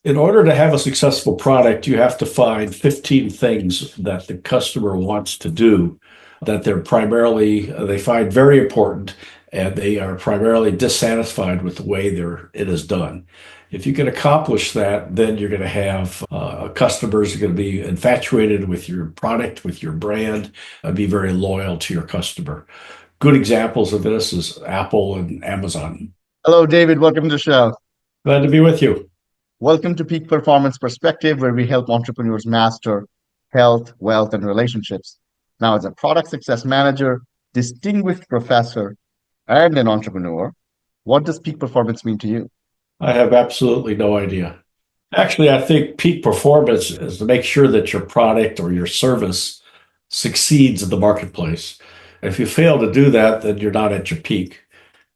In order to have a successful product, you have to find 15 things that the customer wants to do that they find very important, and they are primarily dissatisfied with the way it is done. If you can accomplish that, then you're going to have customers are going to be infatuated with your product, with your brand, and be very loyal to your customer. Good examples of this is Apple and Amazon. Hello, David. Welcome to the show. Glad to be with you. Welcome to Peak Performance Perspective, where we help entrepreneurs master health, wealth, and relationships. Now, as a product success manager, distinguished professor, and an entrepreneur, what does peak performance mean to you? I have absolutely no idea. Actually, I think peak performance is to make sure that your product or your service succeeds in the marketplace. If you fail to do that, then you're not at your peak.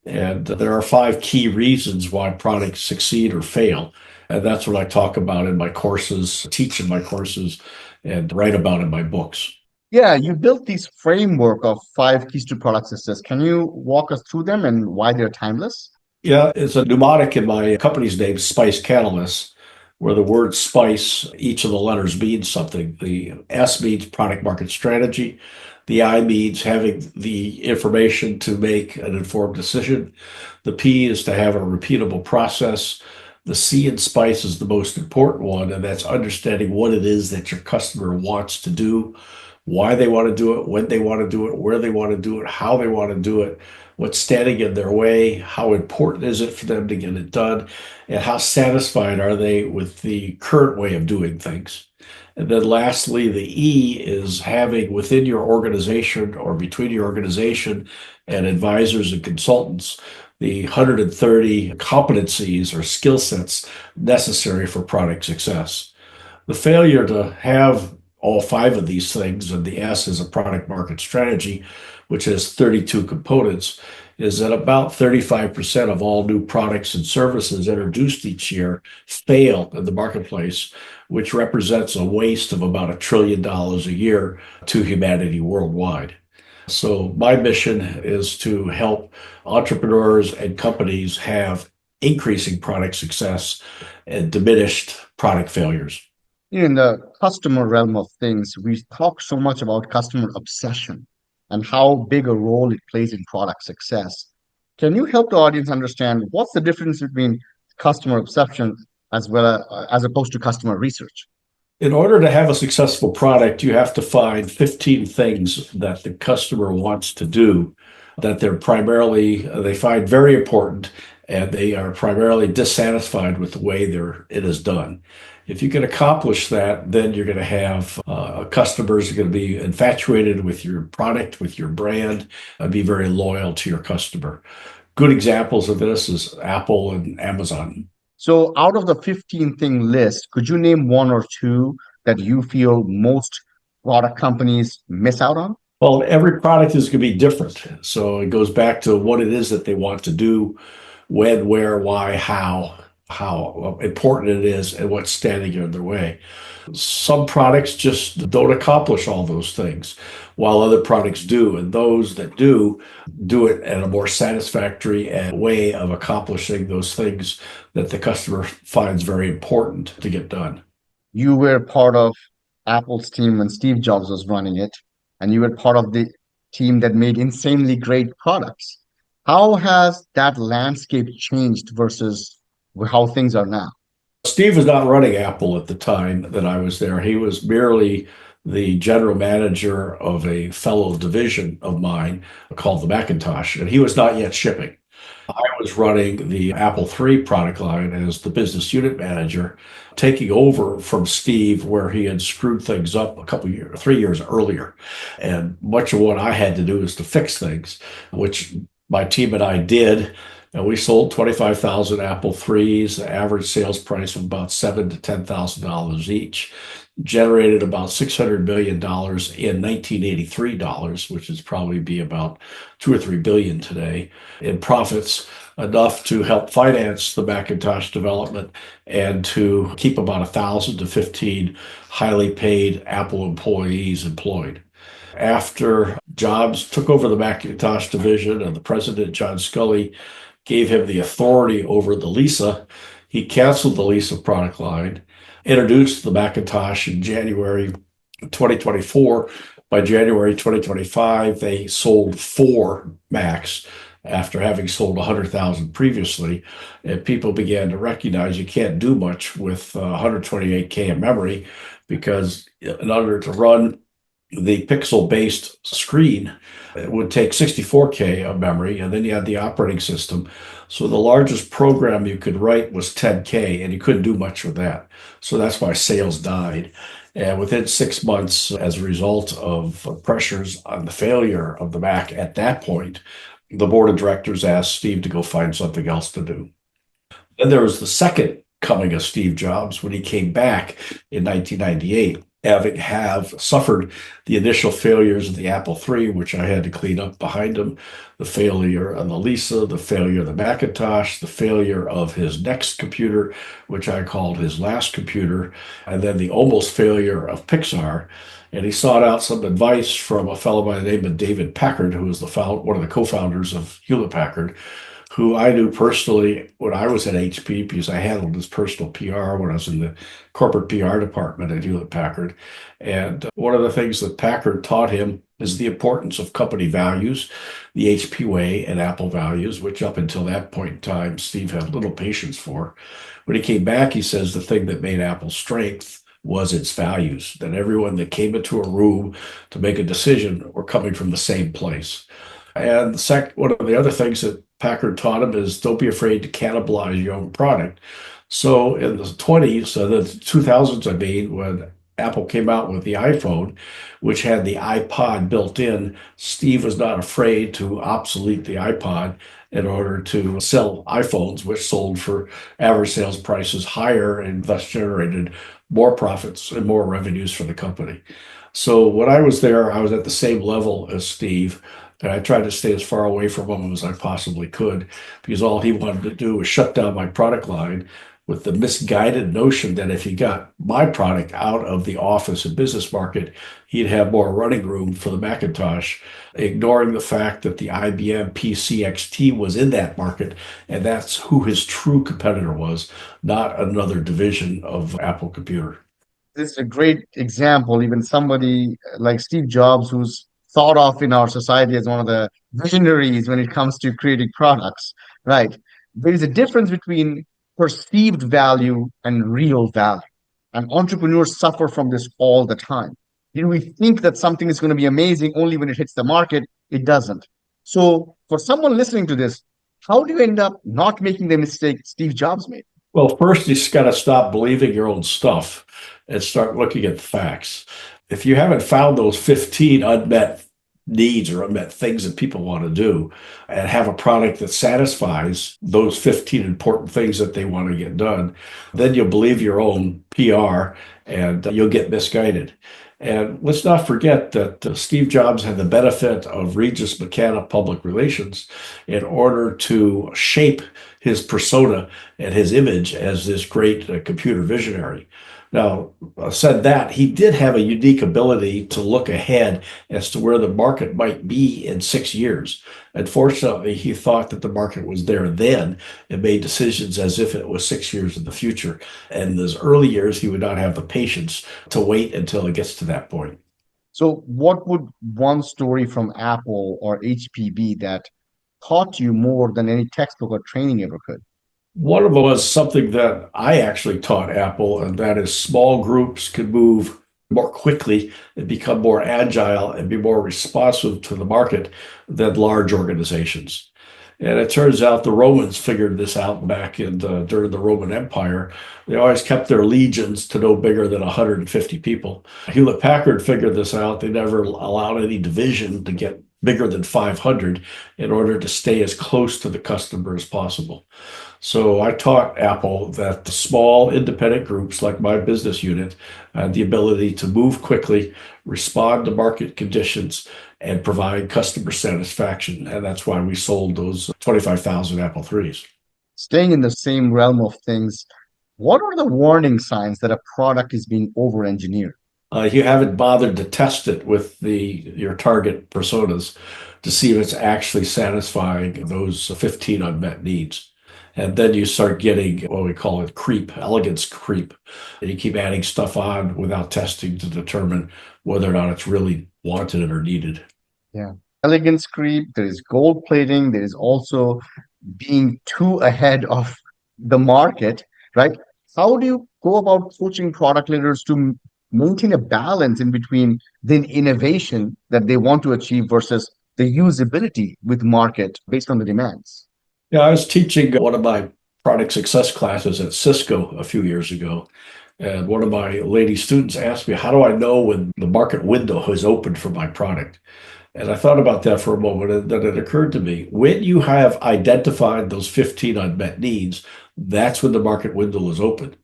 And there are five key reasons why products succeed or fail. And that's what I talk about in my courses, teach in my courses, and write about in my books. Yeah, you built these framework of five keys to product success. Can you walk us through them and why they're timeless? Yeah, it's a mnemonic in my company's name, Spice Catalyst, where the word spice, each of the letters means something. The S means product market strategy. The I means having the information to make an informed decision. The P is to have a repeatable process. The C in spice is the most important one, and that's understanding what it is that your customer wants to do, why they want to do it, when they want to do it, where they want to do it, how they want to do it, what's standing in their way, how important is it for them to get it done, and how satisfied are they with the current way of doing things. And then lastly, the E is having within your organization or between your organization and advisors and consultants the 130 competencies or skill sets necessary for product success. The failure to have all five of these things, and the S is a product market strategy, which has 32 components, is that about 35% of all new products and services introduced each year fail in the marketplace, which represents a waste of about $1 trillion a year to humanity worldwide. So my mission is to help entrepreneurs and companies have increasing product success and diminished product failures. In the customer realm of things, we talk so much about customer obsession and how big a role it plays in product success. Can you help the audience understand what's the difference between customer obsession as opposed to customer research? In order to have a successful product, you have to find 15 things that the customer wants to do that they find very important, and they are primarily dissatisfied with the way it is done. If you can accomplish that, then you're going to have customers are going to be infatuated with your product, with your brand, and be very loyal to your customer. Good examples of this is Apple and Amazon. So, out of the 15 thing list, could you name one or two that you feel most product companies miss out on? Well, every product is going to be different. So it goes back to what it is that they want to do, when, where, why, how important it is, and what's standing in their way. Some products just don't accomplish all those things, while other products do. And those that do it in a more satisfactory way of accomplishing those things that the customer finds very important to get done. You were part of Apple's team when Steve Jobs was running it, and you were part of the team that made insanely great products. How has that landscape changed versus how things are now? Steve was not running Apple at the time that I was there. He was merely the general manager of a fellow division of mine called the Macintosh, and he was not yet shipping. I was running the Apple III product line as the business unit manager, taking over from Steve where he had screwed things up 3 years earlier. And much of what I had to do is to fix things, which my team and I did. And we sold 25,000 Apple IIIs, the average sales price of about $7,000 to $10,000 each. Generated about $600 million in 1983 dollars, which is probably be about 2 or 3 billion today, in profits, enough to help finance the Macintosh development and to keep about 1,000 to 15 highly paid Apple employees employed. After Jobs took over the Macintosh division and the president, John Sculley, gave him the authority over the Lisa, He canceled the Lisa product line, introduced the Macintosh in January 2024. By January 2025, they sold four Macs after having sold 100,000 previously. And people began to recognize you can't do much with 128K of memory because in order to run the pixel-based screen, it would take 64K of memory, and then you had the operating system. So the largest program you could write was 10K, and you couldn't do much with that. So that's why sales died. And within 6 months, as a result of pressures on the failure of the Mac at that point, the board of directors asked Steve to go find something else to do. Then there was the second coming of Steve Jobs when he came back in 1998, having have suffered the initial failures of the Apple III, which I had to clean up behind him, the failure of the Lisa, the failure of the Macintosh, the failure of his next computer, which I called his last computer, and then the almost failure of Pixar. And he sought out some advice from a fellow by the name of David Packard, who was one of the co-founders of Hewlett Packard, who I knew personally when I was at HP because I handled his personal PR when I was in the corporate PR department at Hewlett Packard. And one of the things that Packard taught him is the importance of company values, the HP way and Apple values, which up until that point in time, Steve had little patience for. When he came back, he says the thing that made Apple's strength was its values, that everyone that came into a room to make a decision were coming from the same place. And one of the other things that Packard taught him is don't be afraid to cannibalize your own product. So in the 20s, the 2000s, I mean, when Apple came out with the iPhone, which had the iPod built in, Steve was not afraid to obsolete the iPod in order to sell iPhones, which sold for average sales prices higher and thus generated more profits and more revenues for the company. So when I was there, I was at the same level as Steve. And I tried to stay as far away from him as I possibly could because all he wanted to do was shut down my product line with the misguided notion that if he got my product out of the office and business market, he'd have more running room for the Macintosh, ignoring the fact that the IBM PCXT was in that market. And that's who his true competitor was, not another division of Apple Computer. This is a great example. Even somebody like Steve Jobs, who's thought of in our society as one of the visionaries when it comes to creating products, right? There is a difference between perceived value and real value. And entrepreneurs suffer from this all the time. We think that something is going to be amazing only when it hits the market, it doesn't. So, for someone listening to this, how do you end up not making the mistake Steve Jobs made? Well, first, you just got to stop believing your own stuff and start looking at the facts. If you haven't found those 15 unmet needs or unmet things that people want to do and have a product that satisfies those 15 important things that they want to get done, then you'll believe your own PR and you'll get misguided. And let's not forget that Steve Jobs had the benefit of Regis McCann Public Relations in order to shape his persona and his image as this great computer visionary. Now, said that, he did have a unique ability to look ahead as to where the market might be in 6 years. Unfortunately, he thought that the market was there then and made decisions as if it was 6 years in the future. And in those early years, he would not have the patience to wait until it gets to that point. So, what would one story from Apple or HP be that taught you more than any textbook or training ever could? One of them was something that I actually taught Apple, and that is small groups can move more quickly and become more agile and be more responsive to the market than large organizations. And it turns out the Romans figured this out back during the Roman Empire. They always kept their legions to no bigger than 150 people. Hewlett Packard figured this out. They never allowed any division to get bigger than 500 in order to stay as close to the customer as possible. So I taught Apple that the small independent groups like my business unit had the ability to move quickly, respond to market conditions, and provide customer satisfaction. And that's why we sold those 25,000 Apple IIIs. Staying in the same realm of things, what are the warning signs that a product is being over-engineered? You haven't bothered to test it with your target personas to see if it's actually satisfying those 15 unmet needs. And then you start getting what we call it creep, elegance creep. And you keep adding stuff on without testing to determine whether or not it's really wanted or needed. Yeah. Elegance creep, there is gold plating, there is also being too ahead of the market, right? How do you go about coaching product leaders to maintain a balance in between the innovation that they want to achieve versus the usability with market based on the demands? Yeah, I was teaching one of my product success classes at Cisco a few years ago. And one of my lady students asked me, how do I know when the market window is open for my product? And I thought about that for a moment, and then it occurred to me when you have identified those 15 unmet needs, that's when the market window is open.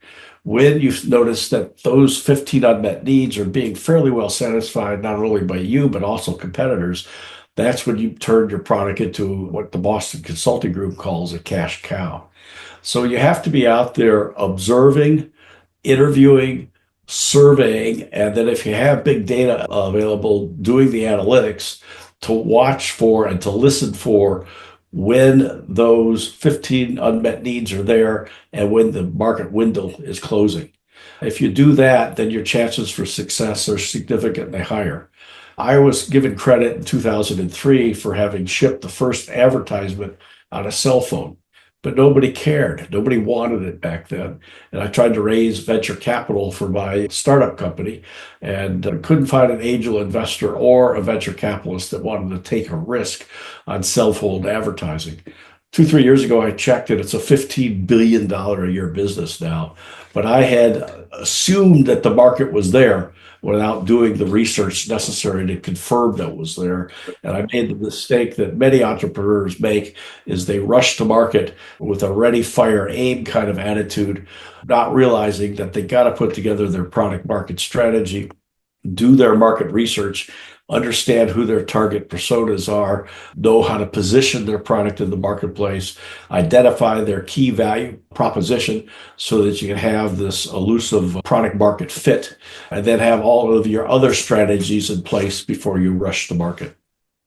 When you notice that those 15 unmet needs are being fairly well satisfied, not only by you, but also competitors, that's when you turn your product into what the Boston Consulting Group calls a cash cow. So you have to be out there observing, interviewing, surveying, and then if you have big data available, doing the analytics to watch for and to listen for when those 15 unmet needs are there and when the market window is closing. If you do that, then your chances for success are significantly higher. I was given credit in 2003 for having shipped the first advertisement on a cell phone, but nobody cared. Nobody wanted it back then. And I tried to raise venture capital for my startup company and couldn't find an angel investor or a venture capitalist that wanted to take a risk on cell phone advertising. 2, 3 years ago, I checked it. It's a $15 billion a year business now. But I had assumed that the market was there without doing the research necessary to confirm that was there. And I made the mistake that many entrepreneurs make is they rush to market with a ready, fire, aim kind of attitude, not realizing that they got to put together their product market strategy, do their market research, understand who their target personas are, know how to position their product in the marketplace, identify their key value proposition so that you can have this elusive product market fit, and then have all of your other strategies in place before you rush to market.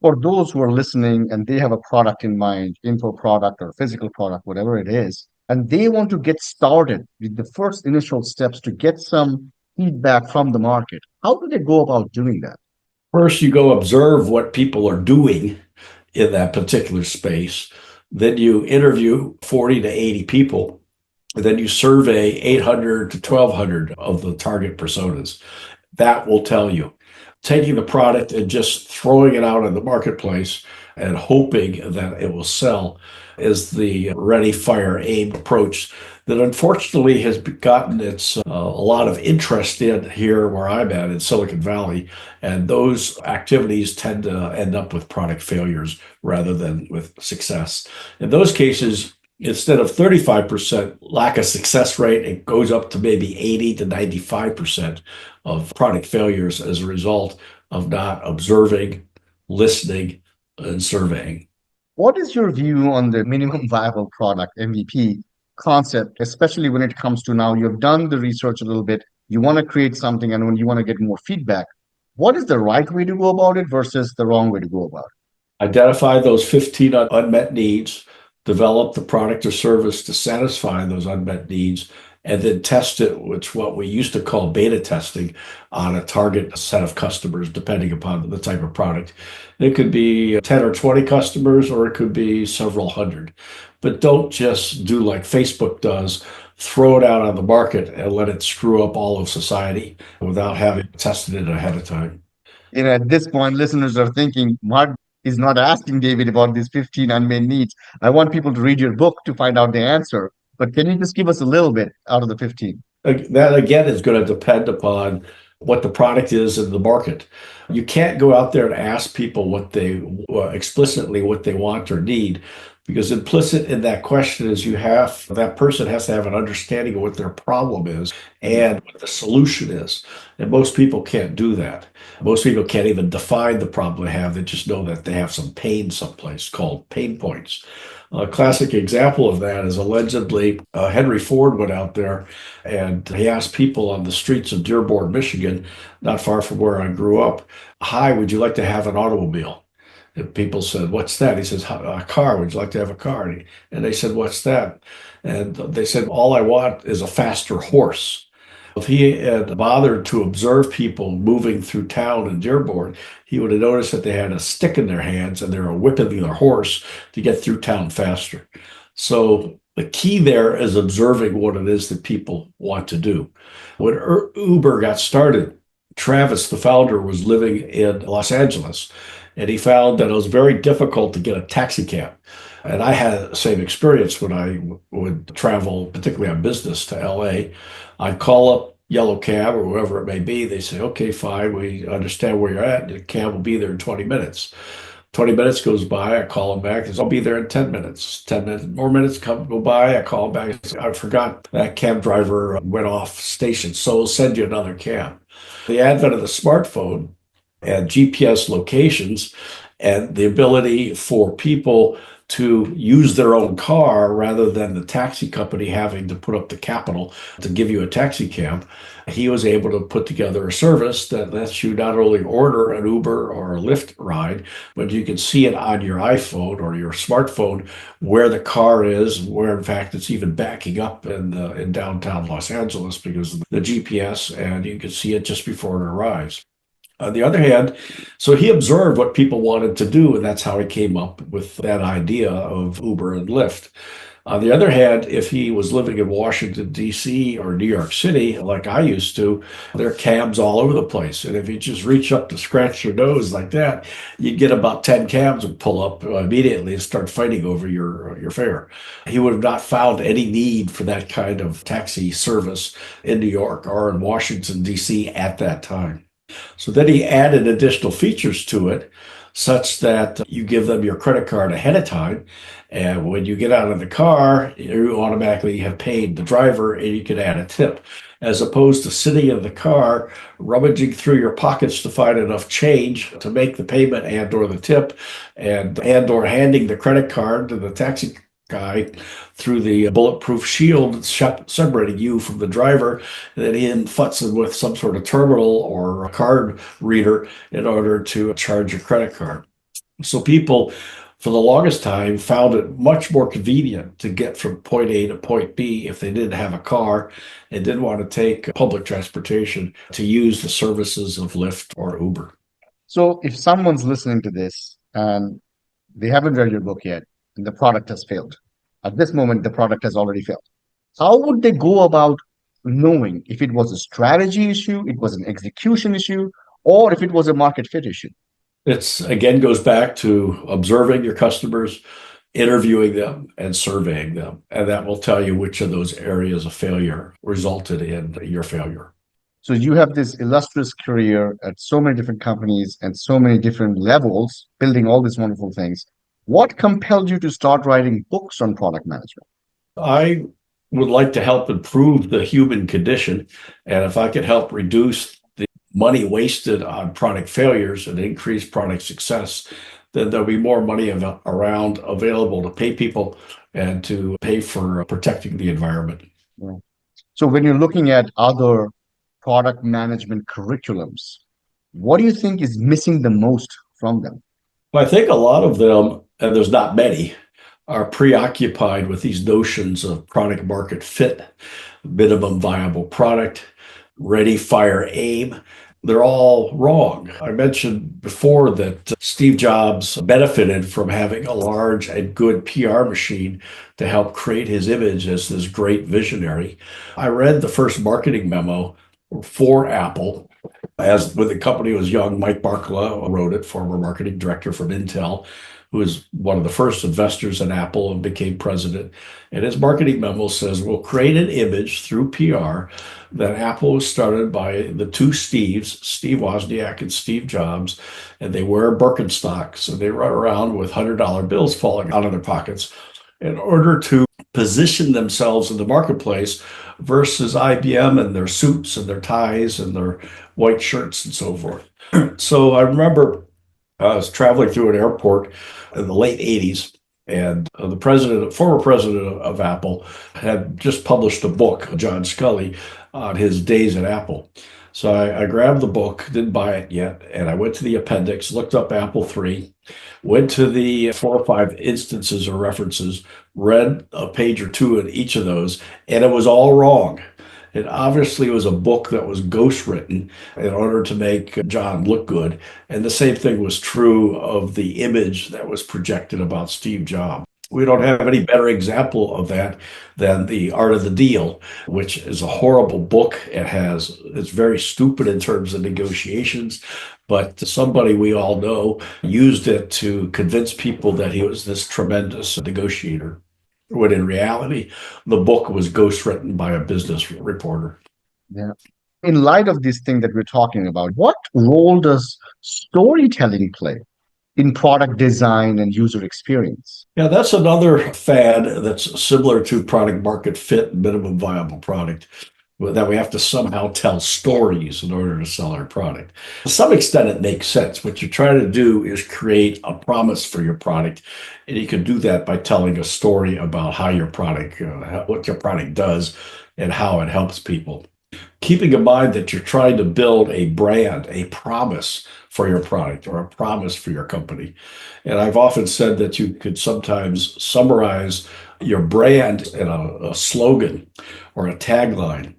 For those who are listening and they have a product in mind, info product or physical product, whatever it is, and they want to get started with the first initial steps to get some feedback from the market, how do they go about doing that? First, you go observe what people are doing in that particular space. Then you interview 40 to 80 people. And then you survey 800 to 1,200 of the target personas. That will tell you. Taking the product and just throwing it out in the marketplace and hoping that it will sell is the ready, fire, aim approach that unfortunately has gotten its a lot of interest in here where I'm at in Silicon Valley. And those activities tend to end up with product failures rather than with success. In those cases, instead of 35% lack of success rate, it goes up to maybe 80 to 95% of product failures as a result of not observing, listening, and surveying. What is your view on the minimum viable product, MVP concept, especially when it comes to now you've done the research a little bit, you want to create something and when you want to get more feedback, what is the right way to go about it versus the wrong way to go about Identify those 15 unmet needs, develop the product or service to satisfy those unmet needs, and then test it, which what we used to call beta testing on a target set of customers, depending upon the type of product. It could be 10 or 20 customers, or it could be several hundred. But don't just do like Facebook does, throw it out on the market and let it screw up all of society without having tested it ahead of time. it? At this point, listeners are thinking, Mark is not asking David about these 15 unmet needs. I want people to read your book to find out the answer. But can you just give us a little bit out of the 15? That again is going to depend upon what the product is in the market. You can't go out there and ask people what they explicitly what they want or need, because implicit in that question is you have that person has to have an understanding of what their problem is and what the solution is. And most people can't do that. Most people can't even define the problem they have. They just know that they have some pain someplace called pain points. A classic example of that is allegedly Henry Ford went out there and he asked people on the streets of Dearborn, Michigan, not far from where I grew up, hi, would you like to have an automobile? And people said, "What's that?" He says, "A car. Would you like to have a car?" And they said, "What's that?" And they said, "All I want is a faster horse." If he had bothered to observe people moving through town in Dearborn, he would have noticed that they had a stick in their hands and they were whipping their horse to get through town faster. So the key there is observing what it is that people want to do. When Uber got started, Travis, the founder, was living in Los Angeles, and he found that it was very difficult to get a taxi cab. And I had the same experience when I would travel, particularly on business to LA. I'd call up Yellow Cab or whoever it may be. They say, "Okay, fine, we understand where you're at. The cab will be there in 20 minutes." 20 minutes goes by, I call him back. He says, "I'll be there in 10 minutes. 10 minutes, more minutes go by, I call him back. I forgot that cab driver went off station, so we'll send you another cab." The advent of the smartphone and GPS locations and the ability for people to use their own car rather than the taxi company having to put up the capital to give you a taxi cab. He was able to put together a service that lets you not only order an Uber or a Lyft ride, but you can see it on your iPhone or your smartphone where the car is, where in fact it's even backing up in downtown Los Angeles because of the GPS, and you can see it just before it arrives. On the other hand, so he observed what people wanted to do, and that's how he came up with that idea of Uber and Lyft. On the other hand, if he was living in Washington, D.C. or New York City, like I used to, there are cabs all over the place. And if you just reach up to scratch your nose like that, you get about 10 cabs would pull up immediately and start fighting over your fare. He would have not found any need for that kind of taxi service in New York or in Washington, D.C. at that time. So then he added additional features to it, such that you give them your credit card ahead of time. And when you get out of the car, you automatically have paid the driver and you can add a tip. As opposed to sitting in the car, rummaging through your pockets to find enough change to make the payment and or the tip, and or handing the credit card to the taxi guy through the bulletproof shield separating you from the driver, and then in futzing with some sort of terminal or a card reader in order to charge your credit card. So people, for the longest time, found it much more convenient to get from point A to point B if they didn't have a car and didn't want to take public transportation to use the services of Lyft or Uber. So if someone's listening to this and they haven't read your book yet, and the product has failed, at this moment, the product has already failed. How would they go about knowing if it was a strategy issue, it was an execution issue, or if it was a market fit issue? It's again goes back to observing your customers, interviewing them, and surveying them. And that will tell you which of those areas of failure resulted in your failure. So you have this illustrious career at so many different companies and so many different levels, building all these wonderful things. What compelled you to start writing books on product management? I would like to help improve the human condition. And if I could help reduce the money wasted on product failures and increase product success, then there'll be more money around available to pay people and to pay for protecting the environment. Yeah. So when you're looking at other product management curriculums, what do you think is missing the most from them? I think a lot of them, and there's not many, are preoccupied with these notions of product market fit, minimum viable product, ready, fire, aim. They're all wrong. I mentioned before that Steve Jobs benefited from having a large and good PR machine to help create his image as this great visionary. I read the first marketing memo for Apple as when the company was young. Mike Barkala wrote it, former marketing director from Intel, who was one of the first investors in Apple and became president. And his marketing memo says, "We'll create an image through PR that Apple was started by the two Steves, Steve Wozniak and Steve Jobs, and they wear Birkenstocks and they run around with $100 bills falling out of their pockets in order to position themselves in the marketplace versus IBM and their suits and their ties and their white shirts and so forth." So I remember I was traveling through an airport in the late 80s, and former president of Apple, had just published a book, John Sculley, on his days at Apple. So I grabbed the book, didn't buy it yet, and I went to the appendix, looked up Apple III, went to the 4 or 5 instances or references, read a page or two in each of those, and it was all wrong. It obviously was a book that was ghostwritten in order to make John look good. And the same thing was true of the image that was projected about Steve Jobs. We don't have any better example of that than The Art of the Deal, which is a horrible book. It's very stupid in terms of negotiations, but somebody we all know used it to convince people that he was this tremendous negotiator, when in reality, the book was ghostwritten by a business reporter. Yeah. In light of this thing that we're talking about, what role does storytelling play in product design and user experience? Yeah, that's another fad that's similar to product market fit, minimum viable product, that we have to somehow tell stories in order to sell our product. To some extent, it makes sense. What you're trying to do is create a promise for your product, and you can do that by telling a story about how your product, what your product does, and how it helps people. Keeping in mind that you're trying to build a brand, a promise for your product or a promise for your company. And I've often said that you could sometimes summarize your brand in a slogan or a tagline.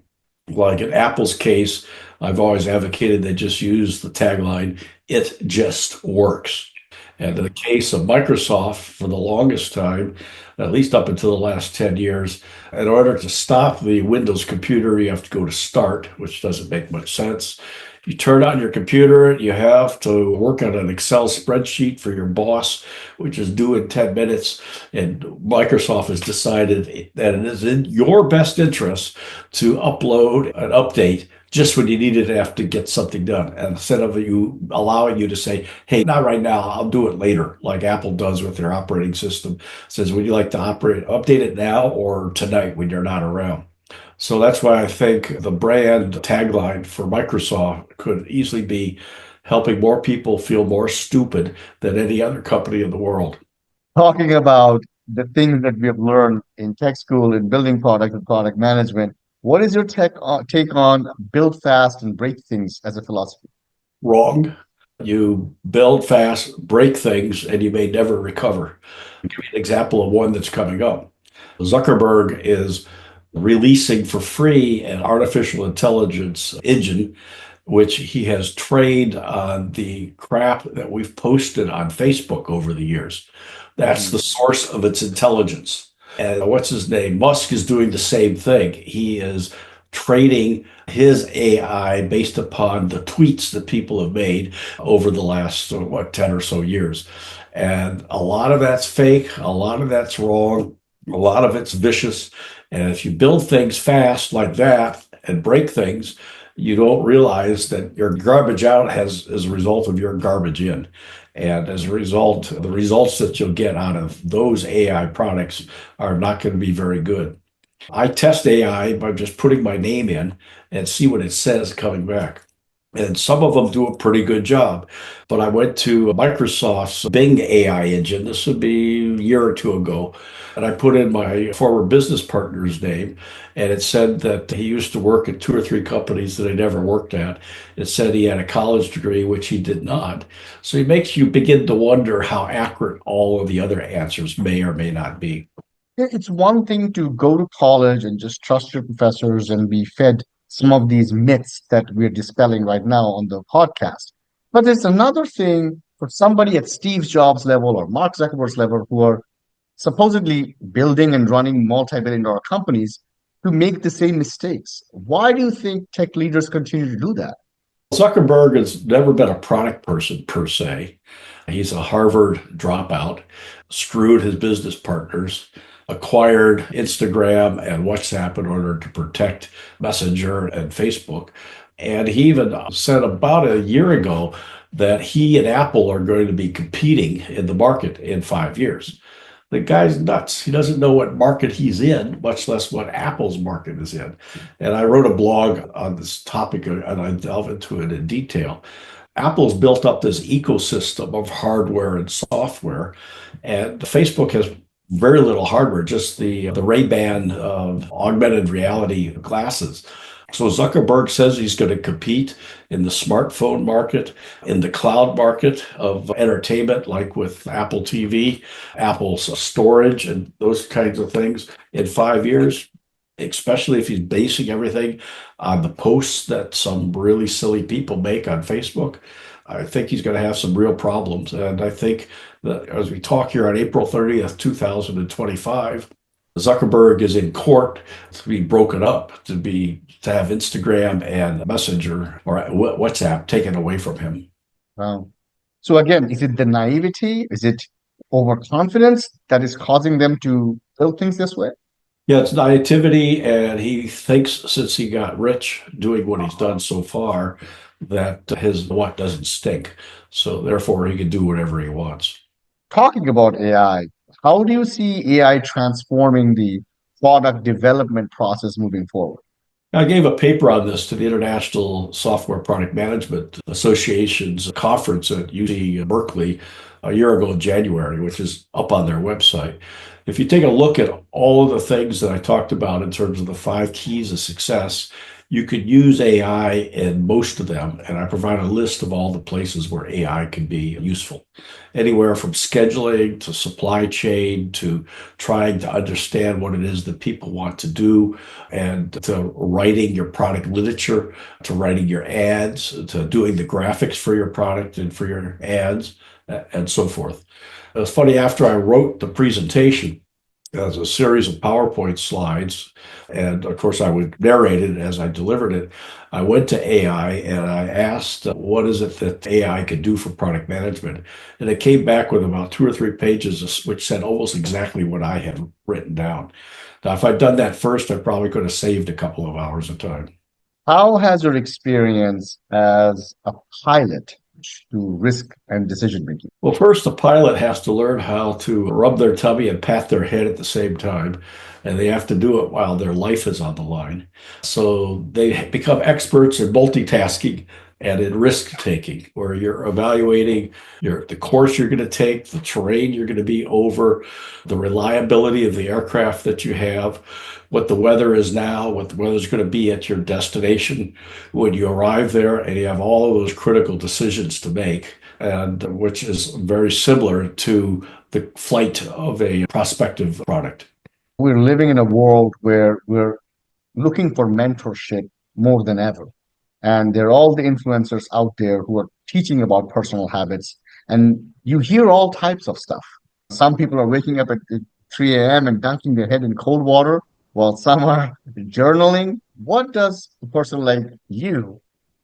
Like in Apple's case, I've always advocated they just use the tagline, "It just works." And in the case of Microsoft, for the longest time, at least up until the last 10 years, in order to stop the Windows computer, you have to go to Start, which doesn't make much sense. You turn on your computer, you have to work on an Excel spreadsheet for your boss, which is due in 10 minutes. And Microsoft has decided that it is in your best interest to upload an update just when you need it after to get something done. And instead of you allowing you to say, "Hey, not right now, I'll do it later," like Apple does with their operating system. It says, "Would you like to update it now or tonight when you're not around?" So that's why I think the brand tagline for Microsoft could easily be helping more people feel more stupid than any other company in the world. Talking about the things that we have learned in tech school in building product and product management, what is your take on build fast and break things as a philosophy? Wrong. You build fast, break things, and you may never recover. I'll give you an example of one that's coming up. Zuckerberg is releasing for free an artificial intelligence engine, which he has trained on the crap that we've posted on Facebook over the years. That's Mhm. the source of its intelligence. And what's his name? Musk is doing the same thing. He is training his AI based upon the tweets that people have made over the last, 10 or so years. And a lot of that's fake, a lot of that's wrong, a lot of it's vicious. And if you build things fast like that and break things, you don't realize that your garbage out has as a result of your garbage in. And as a result, the results that you'll get out of those AI products are not going to be very good. I test AI by just putting my name in and see what it says coming back. And some of them do a pretty good job. But I went to Microsoft's Bing AI engine. This would be a year or two ago. And I put in my former business partner's name. And it said that he used to work at 2 or 3 companies that he never worked at. It said he had a college degree, which he did not. So it makes you begin to wonder how accurate all of the other answers may or may not be. It's one thing to go to college and just trust your professors and be fed some of these myths that we're dispelling right now on the podcast. But there's another thing for somebody at Steve Jobs' level or Mark Zuckerberg's level who are supposedly building and running multi-billion dollar companies to make the same mistakes. Why do you think tech leaders continue to do that? Zuckerberg has never been a product person per se. He's a Harvard dropout, screwed his business partners, acquired Instagram and WhatsApp in order to protect Messenger and Facebook. And he even said about a year ago that he and Apple are going to be competing in the market in 5 years. The guy's nuts. He doesn't know what market he's in, much less what Apple's market is in. And I wrote a blog on this topic and I delve into it in detail. Apple's built up this ecosystem of hardware and software, and Facebook has very little hardware, just the Ray-Ban augmented reality glasses. So Zuckerberg says he's going to compete in the smartphone market, in the cloud market of entertainment, like with Apple TV, Apple's storage, and those kinds of things in 5 years, especially if he's basing everything on the posts that some really silly people make on Facebook. I think he's going to have some real problems. And I think that as we talk here on April 30th, 2025, Zuckerberg is in court to be broken up, to have Instagram and Messenger or WhatsApp taken away from him. Wow. So again, is it the naivety? Is it overconfidence that is causing them to build things this way? Yeah, it's naivety, and he thinks since he got rich doing what he's done so far, that his what doesn't stink. So therefore, he can do whatever he wants. Talking about AI, how do you see AI transforming the product development process moving forward? I gave a paper on this to the International Software Product Management Association's conference at UC Berkeley a year ago in January, which is up on their website. If you take a look at all of the things that I talked about in terms of the five keys of success, you could use AI in most of them. And I provide a list of all the places where AI can be useful. Anywhere from scheduling to supply chain to trying to understand what it is that people want to do and to writing your product literature, to writing your ads, to doing the graphics for your product and for your ads, and so forth. It was funny, after I wrote the presentation, as a series of PowerPoint slides, and of course I would narrate it as I delivered it. I went to AI and I asked, what is it that AI could do for product management? And it came back with about 2 or 3 pages, which said almost exactly what I had written down. Now, if I'd done that first, I probably could have saved a couple of hours of time. How has your experience as a pilot to risk and decision making? Well, first, the pilot has to learn how to rub their tummy and pat their head at the same time, and they have to do it while their life is on the line. So they become experts in multitasking and in risk taking, where you're evaluating the course you're going to take, the terrain you're going to be over, the reliability of the aircraft that you have, what the weather is now, what the weather's going to be at your destination when you arrive there, and you have all of those critical decisions to make, and which is very similar to the flight of a prospective product. We're living in a world where we're looking for mentorship more than ever. And there are all the influencers out there who are teaching about personal habits. And you hear all types of stuff. Some people are waking up at 3 a.m. and dunking their head in cold water, while some are journaling. What does a person like you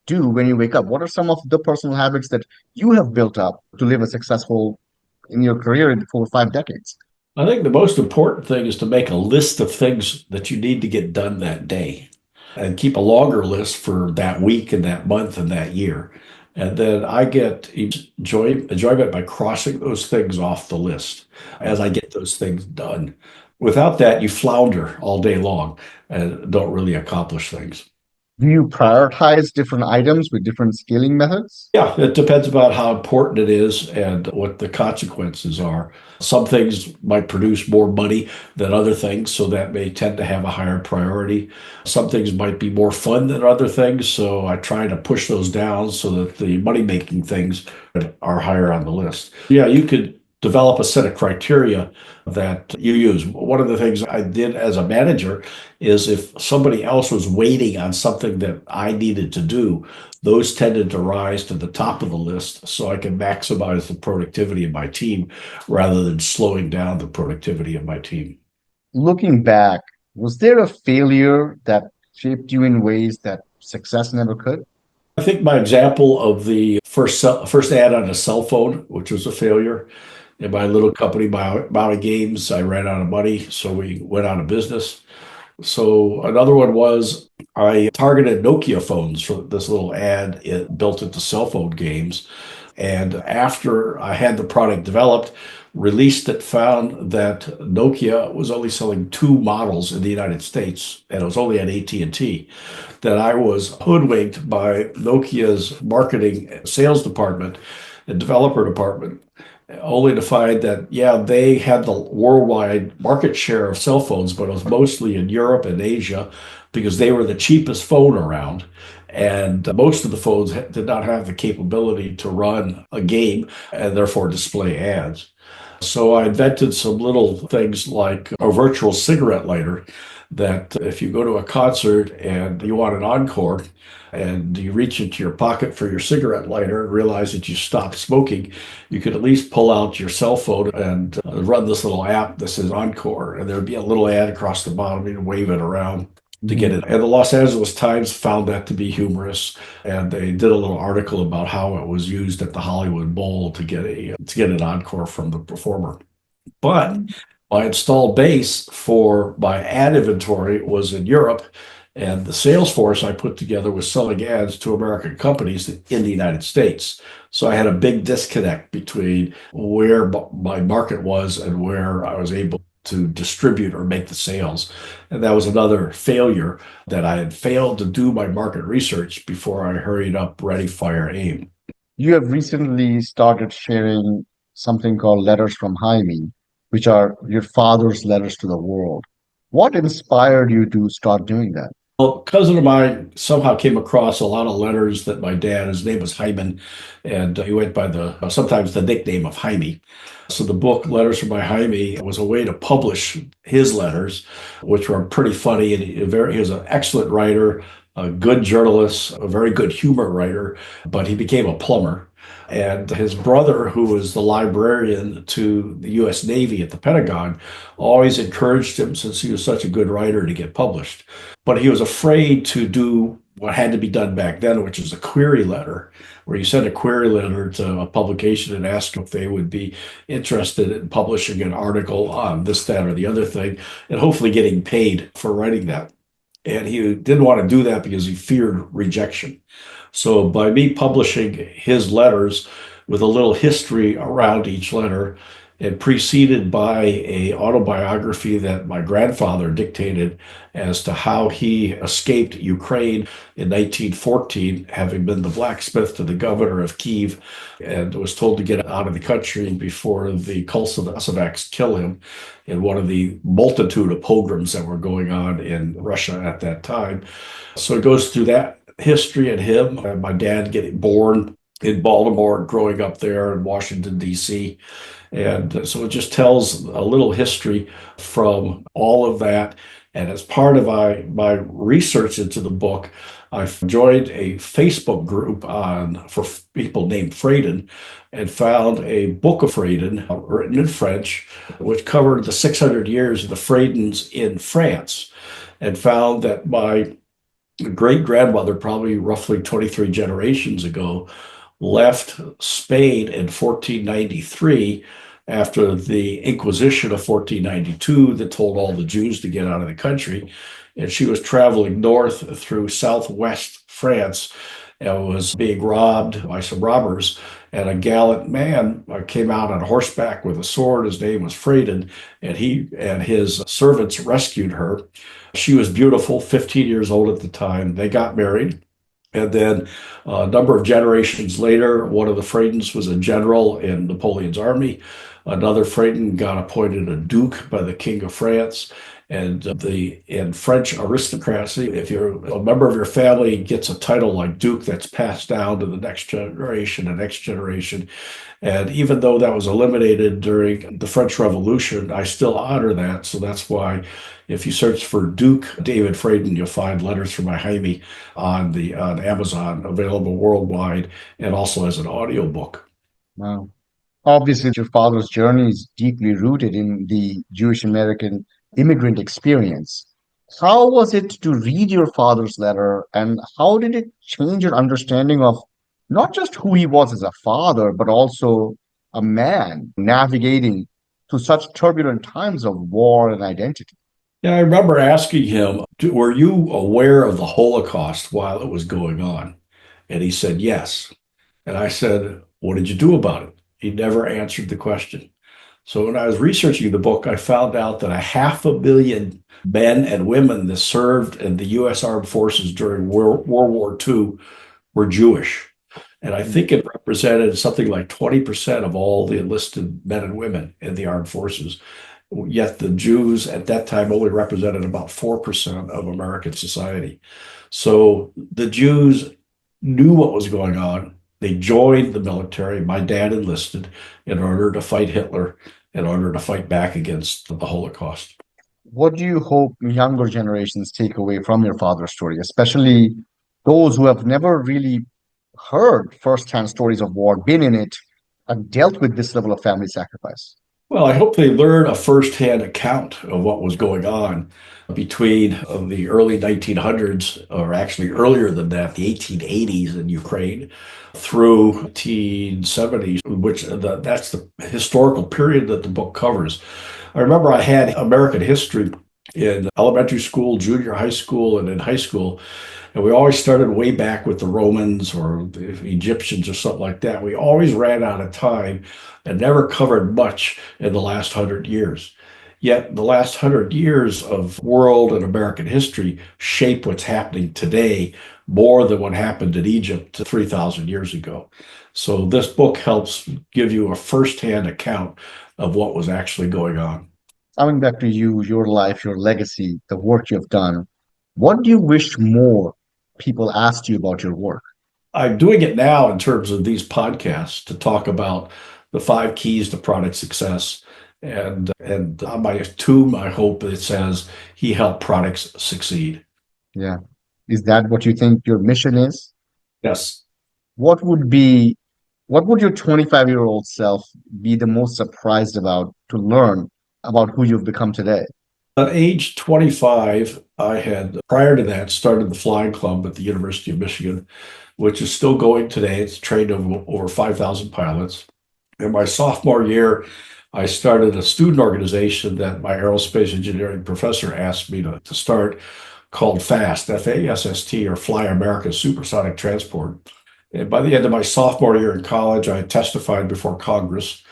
do when you wake up? What are some of the personal habits that you have built up to live a successful in your career in 4 or 5 decades? I think the most important thing is to make a list of things that you need to get done that day and keep a longer list for that week and that month and that year. And then I get enjoyment by crossing those things off the list as I get those things done. Without that, you flounder all day long and don't really accomplish things. Do you prioritize different items with different scaling methods? Yeah, it depends about how important it is and what the consequences are. Some things might produce more money than other things, so that may tend to have a higher priority. Some things might be more fun than other things, so I try to push those down so that the money-making things are higher on the list. Yeah, you could develop a set of criteria that you use. One of the things I did as a manager is if somebody else was waiting on something that I needed to do, those tended to rise to the top of the list so I can maximize the productivity of my team rather than slowing down the productivity of my team. Looking back, was there a failure that shaped you in ways that success never could? I think my example of the first ad on a cell phone, which was a failure, in my little company, my amount of games, I ran out of money, so we went out of business. So another one was I targeted Nokia phones for this little ad it built into cell phone games. And after I had the product developed, released it, found that Nokia was only selling two models in the United States, and it was only at AT&T, that I was hoodwinked by Nokia's marketing and sales department and developer department, only to find that, yeah, they had the worldwide market share of cell phones, but it was mostly in Europe and Asia, because they were the cheapest phone around. And most of the phones did not have the capability to run a game and therefore display ads. So I invented some little things like a virtual cigarette lighter that if you go to a concert and you want an encore and you reach into your pocket for your cigarette lighter and realize that you stopped smoking, you could at least pull out your cell phone and run this little app that says encore. And there'd be a little ad across the bottom. You can wave it around to get Mhm. it. And the Los Angeles Times found that to be humorous, and they did a little article about how it was used at the Hollywood Bowl to get an encore from the performer. But my installed base for my ad inventory was in Europe, and the sales force I put together was selling ads to American companies in the United States. So I had a big disconnect between where my market was and where I was able to distribute or make the sales. And that was another failure, that I had failed to do my market research before I hurried up, ready, fire, aim. You have recently started sharing something called Letters from Jaime, which are your father's letters to the world. What inspired you to start doing that? Well, a cousin of mine somehow came across a lot of letters that my dad, his name was Hyman, and he went by the sometimes the nickname of Jaime. So the book Letters from my Jaime was a way to publish his letters, which were pretty funny. And he was an excellent writer, a good journalist, a very good humor writer, but he became a plumber. And his brother, who was the librarian to the U.S. Navy at the Pentagon, always encouraged him, since he was such a good writer, to get published. But he was afraid to do what had to be done back then, which is a query letter, where you send a query letter to a publication and ask if they would be interested in publishing an article on this, that, or the other thing, and hopefully getting paid for writing that. And he didn't want to do that because he feared rejection. So by me publishing his letters with a little history around each letter, and preceded by a autobiography that my grandfather dictated as to how he escaped Ukraine in 1914, having been the blacksmith to the governor of Kiev, and was told to get out of the country before the Cossacks kill him in one of the multitude of pogroms that were going on in Russia at that time. So it goes through that history and him, and my dad getting born in Baltimore, growing up there in Washington, D.C. And so it just tells a little history from all of that. And as part of my research into the book, I joined a Facebook group for people named Fradin, and found a book of Fradin written in French, which covered the 600 years of the Fradins in France, and found that my great grandmother, probably roughly 23 generations ago, left Spain in 1493 after the Inquisition of 1492 that told all the Jews to get out of the country. And she was traveling north through southwest France and was being robbed by some robbers. And a gallant man came out on horseback with a sword. His name was Fradin, and he and his servants rescued her. She was beautiful, 15 years old at the time. They got married. And then a number of generations later, one of the Fradins was a general in Napoleon's army. Another Fradin got appointed a duke by the King of France. And in French aristocracy, if you're a member of your family gets a title like duke, that's passed down to the next generation and next generation. And even though that was eliminated during the French Revolution, I still honor that. So that's why if you search for Duke David Fradin, you'll find Letters from my Jaime on Amazon, available worldwide, and also as an audiobook. Wow. Obviously, your father's journey is deeply rooted in the Jewish American immigrant experience. How was it to read your father's letter, and how did it change your understanding of not just who he was as a father, but also a man navigating through such turbulent times of war and identity? Yeah, I remember asking him, were you aware of the Holocaust while it was going on? And he said, yes. And I said, what did you do about it? He never answered the question. So when I was researching the book, I found out that 500,000 men and women that served in the U.S. Armed Forces during World War II were Jewish. And I think it represented something like 20% of all the enlisted men and women in the armed forces. Yet the Jews at that time only represented about 4% of American society. So the Jews knew what was going on. They joined the military. My dad enlisted in order to fight Hitler, in order to fight back against the Holocaust. What do you hope younger generations take away from your father's story, especially those who have never really heard firsthand stories of war, been in it, and dealt with this level of family sacrifice? Well, I hope they learn a firsthand account of what was going on between the early 1900s, or actually earlier than that, the 1880s in Ukraine, through 1870s, which that's the historical period that the book covers. I remember I had American history in elementary school, junior high school, and in high school. And we always started way back with the Romans or the Egyptians or something like that. We always ran out of time and never covered much in the last 100 years. Yet the last 100 years of world and American history shape what's happening today more than what happened in Egypt 3,000 years ago. So this book helps give you a firsthand account of what was actually going on. Coming back to you, your life, your legacy, the work you've done, what do you wish more people asked you about your work? I'm doing it now in terms of these podcasts to talk about the 5 keys to product success. And on my tomb, I hope it says he helped products succeed. Yeah. Is that what you think your mission is? Yes. What would be, what would your 25-year-old self be the most surprised about to learn about who you've become today? At age 25, I had, prior to that, started the flying club at the University of Michigan, which is still going today. It's trained over 5,000 pilots. In my sophomore year, I started a student organization that my aerospace engineering professor asked me to start called FAST, FASST, or Fly America Supersonic Transport. And by the end of my sophomore year in college, I testified before Congress.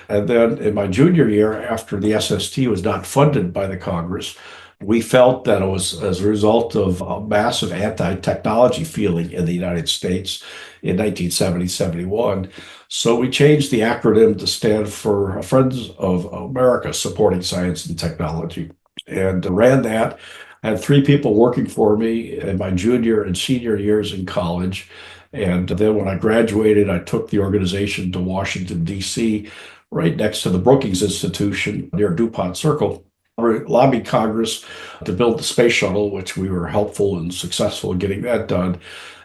And then in my junior year, after the SST was not funded by the Congress, we felt that it was as a result of a massive anti-technology feeling in the United States in 1970, 71. So we changed the acronym to stand for Friends of America Supporting Science and Technology and ran that. I had 3 people working for me in my junior and senior years in college. And then when I graduated, I took the organization to Washington, D.C., right next to the Brookings Institution near DuPont Circle. We lobbied Congress to build the space shuttle, which we were helpful and successful in getting that done,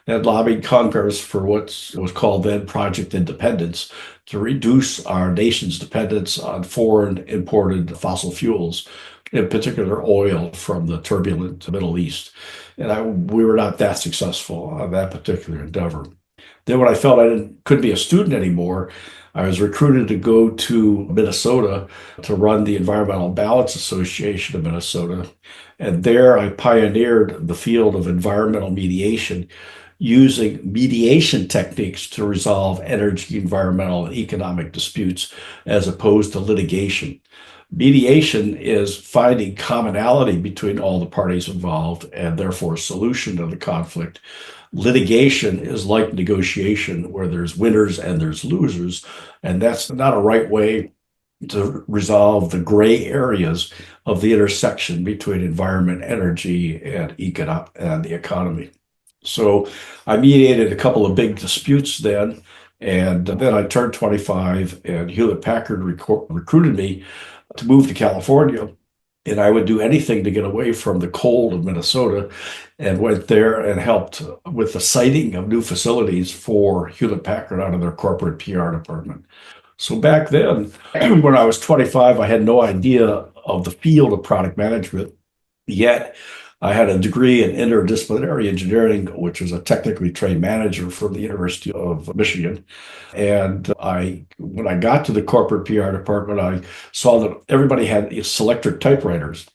and lobbied Congress for what was called then Project Independence to reduce our nation's dependence on foreign imported fossil fuels, in particular oil from the turbulent Middle East. And we were not that successful on that particular endeavor. Then when I felt couldn't be a student anymore, I was recruited to go to Minnesota to run the Environmental Balance Association of Minnesota. And there I pioneered the field of environmental mediation using mediation techniques to resolve energy, environmental, and economic disputes as opposed to litigation. Mediation is finding commonality between all the parties involved and therefore a solution to the conflict. Litigation is like negotiation, where there's winners and there's losers, and that's not a right way to resolve the gray areas of the intersection between environment, energy, and the economy. So I mediated a couple of big disputes then, and then I turned 25, and Hewlett Packard recruited me to move to California. And I would do anything to get away from the cold of Minnesota, and went there and helped with the siting of new facilities for Hewlett Packard out of their corporate PR department. So back then, when I was 25, I had no idea of the field of product management. Yet I had a degree in interdisciplinary engineering, which was a technically trained manager from the University of Michigan. And when I got to the corporate PR department, I saw that everybody had selectric typewriters.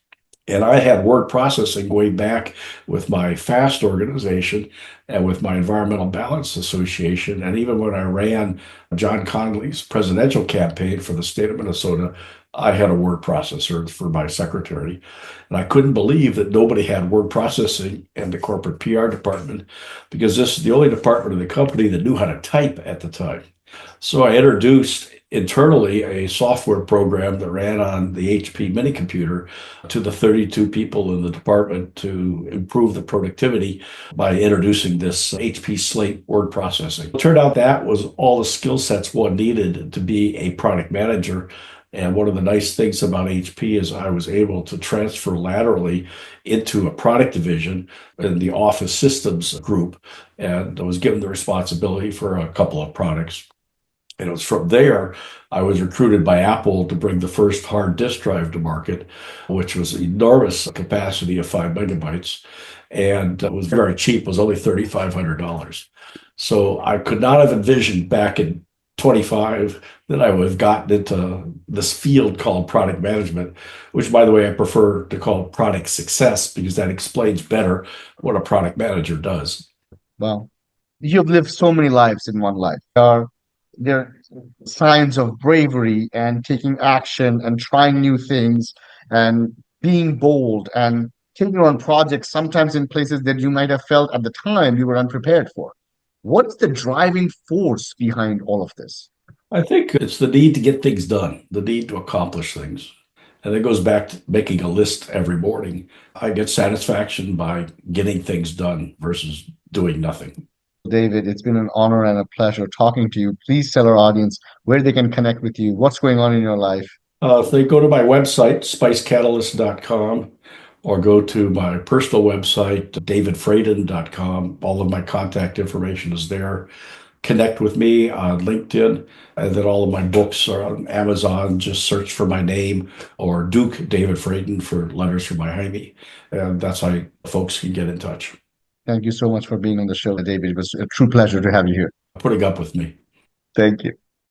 And I had word processing way back with my FAST organization and with my Environmental Balance Association. And even when I ran John Connolly's presidential campaign for the state of Minnesota, I had a word processor for my secretary. And I couldn't believe that nobody had word processing in the corporate PR department, because this is the only department of the company that knew how to type at the time. So I introduced internally a software program that ran on the HP mini computer to the 32 people in the department to improve the productivity by introducing this HP Slate word processing. It turned out that was all the skill sets one needed to be a product manager. And one of the nice things about HP is I was able to transfer laterally into a product division in the office systems group, and I was given the responsibility for a couple of products. And it was from there I was recruited by Apple to bring the first hard disk drive to market, which was enormous capacity of 5 megabytes. And it was very cheap, it was only $3,500. So I could not have envisioned back in 25 that I would have gotten into this field called product management, which, by the way, I prefer to call product success because that explains better what a product manager does. Well, you've lived so many lives in one life. There are signs of bravery and taking action and trying new things and being bold and taking on projects sometimes in places that you might have felt at the time you were unprepared for. What's the driving force behind all of this? I think it's the need to get things done, the need to accomplish things. And it goes back to making a list every morning. I get satisfaction by getting things done versus doing nothing. David, it's been an honor and a pleasure talking to you. Please tell our audience where they can connect with you, what's going on in your life. If they go to my website, spicecatalyst.com, or go to my personal website, davidfradin.com, all of my contact information is there. Connect with me on LinkedIn, and then all of my books are on Amazon. Just search for my name or Duke David Fradin for letters from Miami, and that's how folks can get in touch. Thank you so much for being on the show, David. It was a true pleasure to have you here. Putting up with me. Thank you.